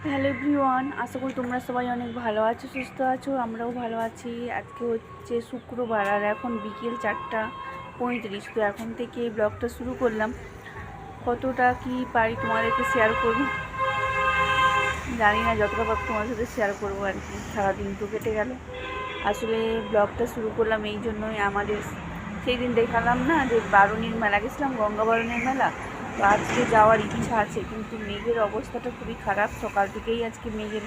Hello everyone, আশা করি তোমরা সবাই অনেক ভালো আছো, সুস্থ আছো। আমরাও ভালো আছি। আজকে হচ্ছে শুক্রবার আর এখন বিকেল 4:35। তো এখন থেকে ব্লগটা শুরু করলাম। কতটা কি পারি তোমাদেরকে শেয়ার করব জানি না, যতটা পারি তোমাদের সাথে শেয়ার করবো আর কি। সারাদিন তো কেটে গেল। আসলে ব্লগটা শুরু করলাম এই জন্যই, আমাদের সেই দিন দেখালাম না যে বারুণীর মেলা গেছিলাম, গঙ্গা বারুণীর মেলা। তো আজকে যাওয়ার ইচ্ছা আছে, কিন্তু মেঘের অবস্থাটা খুবই খারাপ। সকাল থেকেই আজকে মেঘের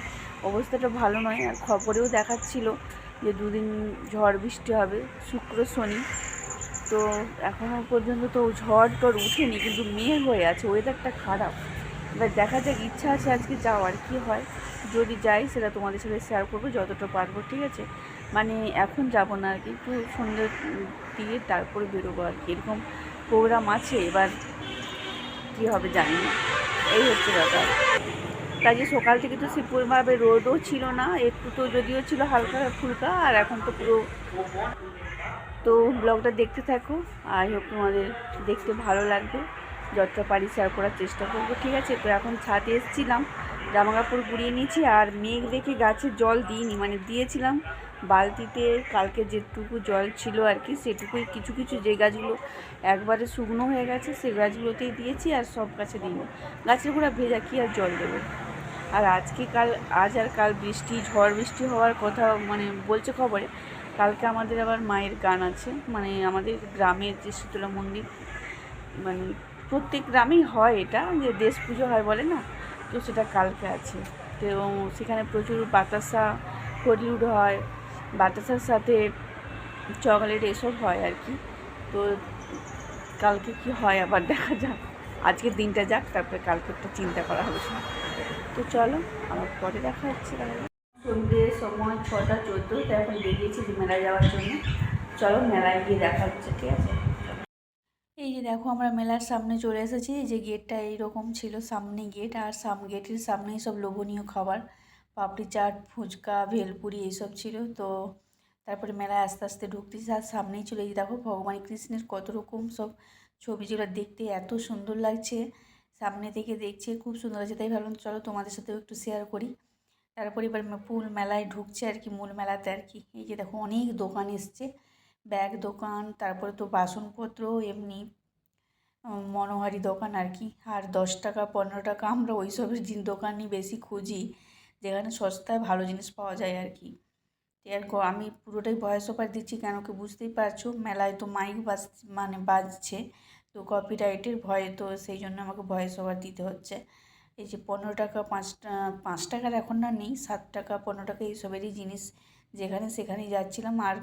অবস্থাটা ভালো নয়, আর খবরেও দেখাচ্ছিল যে 2 দিন ঝড় বৃষ্টি হবে, শুক্র শনি। তো এখনও পর্যন্ত তো ঝড় টড় উঠেনি, কিন্তু মেঘ হয়ে আছে, ওয়েদারটা খারাপ। এবার দেখা যাক, ইচ্ছা আছে আজকে যাওয়ার, কি হয়। যদি যাই সেটা তোমাদের সাথে শেয়ার করবো যতটা পারবো, ঠিক আছে। মানে এখন যাব না আর কি, একটু সন্ধ্যের দিয়ে তারপরে বেরোবো আর কি, এরকম প্রোগ্রাম আছে। এবার কী হবে জানি না, এই হচ্ছে ব্যাপার। কাজে সকাল থেকে তো সেরকমভাবে রোদও ছিল না, একটু তো যদিও ছিল হালকা ফুলকা, আর এখন তো পুরো। তো ব্লগটা দেখতে থাকো, আই হোপ তোমাদের দেখতে ভালো লাগবে। যতটা পারি শেয়ার করার চেষ্টা করবো, ঠিক আছে। তো এখন ছাদে এসেছিলাম, জামা কাপড় গুড়িয়ে নিয়েছি, আর মেঘ দেখে গাছে জল দিইনি, মানে দিয়েছিলাম বালতিতে। কালকে যেটুকু জল ছিল আর কি, সেটুকুই। কিছু কিছু যে গাছগুলো একবারে শুকনো হয়ে গেছে, সে গাছগুলোতেই দিয়েছি, আর সব গাছে দিইনি। গাছের গোড়া ভেজা, কি আর জল দেবো। আর আজ আর কাল বৃষ্টি, ঝড় বৃষ্টি হওয়ার কথা মানে বলছে খবরে। কালকে আমাদের আবার মায়ের গান আছে, মানে আমাদের গ্রামের যে শীতলা মন্দির, মানে প্রত্যেক গ্রামেই হয় এটা, যে দেশ পুজো হয় বলে না, তো সেটা কালকে আছে। তো সেখানে প্রচুর বাতাসা, হলিউড হয়, বাতাসার সাথে চকলেট এসব হয় আর কি। তো কালকে কি হয় আবার দেখা যাক, আজকের দিনটা যাক, তারপরে কালকেরটা চিন্তা করা হবে। তো চলো, আমার পরে দেখা হচ্ছে তাহলে। সন্ধ্যের সময় 6:14, তো এখন বেরিয়েছি যে মেলায় যাওয়ার জন্য। চলো মেলায় গিয়ে দেখা হচ্ছে, ঠিক আছে। এই যে দেখো, আমরা মেলার সামনে চলে এসেছি। এই যে গেটটা এইরকম ছিল, সামনে গেট, আর গেটের সামনেই সব লোভনীয় খাবার, পাপড়ি চাট, ফুচকা, ভেলপুরি এইসব ছিল। তো তারপরে মেলায় আস্তে আস্তে ঢুকতেছি, আর সামনেই চলে, এই দেখো ভগবান কৃষ্ণের কত রকম সব ছবি, যেগুলো দেখতে এত সুন্দর লাগছে। সামনে থেকে দেখছে খুব সুন্দর লাগছে, তাই ভাবলাম চলো তোমাদের সাথেও একটু শেয়ার করি। তারপরে এবার ফুল মেলায় ঢুকছে আর কি, মূল মেলাতে আর কি। এই যে দেখো অনেক দোকান এসছে, ব্যাগ দোকান, তারপরে তো বাসনপত্র, এমনি মনোহারি দোকান আর কি। আর 10 টাকা 15 টাকা আমরা ওই সবের দোকানই বেশি খুঁজি, যেখানে সস্তায় ভালো জিনিস পাওয়া যায় আর কি। আমি পুরোটাই ভয়েস ওভার দিচ্ছি, কেন কি বুঝতেই পারছো, মেলায় তো মাইক মানে বাজছে, তো কপিরাইটের ভয়ে, তো সেই জন্য আমাকে ভয়েস ওভার দিতে হচ্ছে। এই যে 15 টাকা, 5 টাকার এখন না নেই, 7 টাকা 15 টাকা এইসবেরই জিনিস, যেখানে সেখানেই যাচ্ছিলাম। আর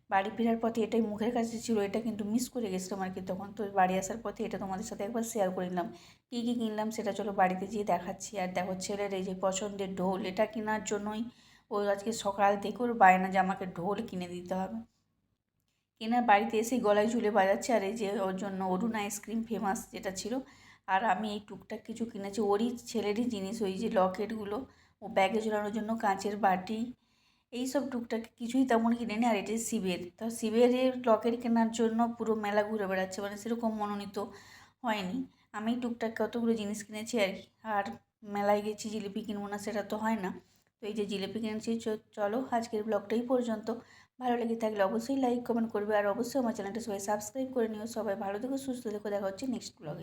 বাড়ি ফেরার পথে এটাই মুখের কাছে ছিল, এটা কিন্তু মিস করে গেছিলাম আর কি তখন। তো বাড়ি আসার পথে এটা তোমাদের সাথে একবার শেয়ার করে নিলাম। কী কী কিনলাম সেটা চলো বাড়িতে যেয়ে দেখাচ্ছি। আর দেখো ছেলের এই যে পছন্দের ঢোল, এটা কেনার জন্যই ও আজকে সকাল থেকে ওর বায়না যে আমাকে ঢোল কিনে দিতে হবে। কেনার বাড়িতে এসে গলায় ঝুলে বাজাচ্ছে। আর এই যে ওর জন্য অরুণ আইসক্রিম ফেমাস যেটা ছিল। আর আমি এই টুকটাক কিছু কিনেছি, ওরই ছেলেরই জিনিস, ওই যে লকেটগুলো, ও ব্যাগে ঝোলানোর জন্য কাঁচের বাটি, এই সব টুকটাক কিছুই তেমন কিনে নি। আর এটা শিবের, তো শিবের লকেট কেনার জন্য পুরো মেলা ঘুরে বেড়াচ্ছে, মানে সেরকম মনোনীত হয়নি। আমি টুকটাক কতগুলো জিনিস কিনেছি আর কি। আর মেলায় গেছি, জিলিপি কিনবো না সেটা তো হয় না। তো এই যে জিলিপি কিনেছি। চলো আজকের ব্লগটা এই পর্যন্ত। ভালো লেগে থাকলে অবশ্যই লাইক কমেন্ট করবে, আর অবশ্যই আমার চ্যানেলটা সবাই সাবস্ক্রাইব করে নিও। সবাই ভালো থেকো, সুস্থ থেকো, দেখা হচ্ছে নেক্সট ব্লগে।